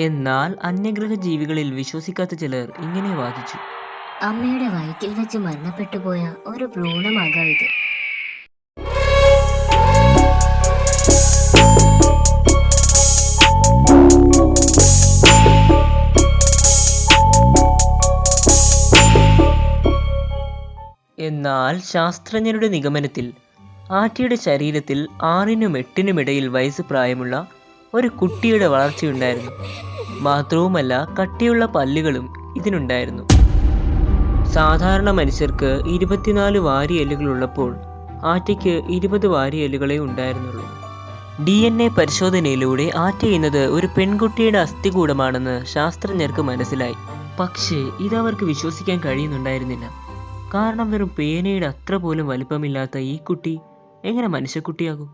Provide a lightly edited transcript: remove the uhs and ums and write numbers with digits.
എന്നാൽ അന്യഗ്രഹ ജീവികളിൽ വിശ്വസിക്കാത്ത ചിലർ ഇങ്ങനെ വാദിച്ചു. അമ്മയുടെ വയറ്റിൽ വെച്ച് മരണപ്പെട്ടു പോയ ഒരു ഭ്രൂണമാകാം ഇത്. എന്നാൽ ശാസ്ത്രജ്ഞരുടെ നിഗമനത്തിൽ ആറ്റയുടെ ശരീരത്തിൽ 6-നും 8-നും ഇടയിൽ വയസ്സ് പ്രായമുള്ള ഒരു കുട്ടിയുടെ വളർച്ചയുണ്ടായിരുന്നു. മാത്രവുമല്ല, കട്ടിയുള്ള പല്ലുകളും ഇതിനുണ്ടായിരുന്നു. സാധാരണ മനുഷ്യർക്ക് 24 വാരിയെല്ലുകളുള്ളപ്പോൾ ആറ്റയ്ക്ക് 20 വാരിയെല്ലുകളേ ഉണ്ടായിരുന്നുള്ളൂ. DNA പരിശോധനയിലൂടെ ആറ്റ എന്നത് ഒരു പെൺകുട്ടിയുടെ അസ്ഥികൂടമാണെന്ന് ശാസ്ത്രജ്ഞർക്ക് മനസ്സിലായി. പക്ഷേ ഇതവർക്ക് വിശ്വസിക്കാൻ കഴിയുന്നുണ്ടായിരുന്നില്ല. കാരണം വെറും പേനയുടെ അത്ര പോലും വലിപ്പമില്ലാത്ത ഈ കുട്ടി എങ്ങനെ മനുഷ്യക്കുട്ടിയാകും?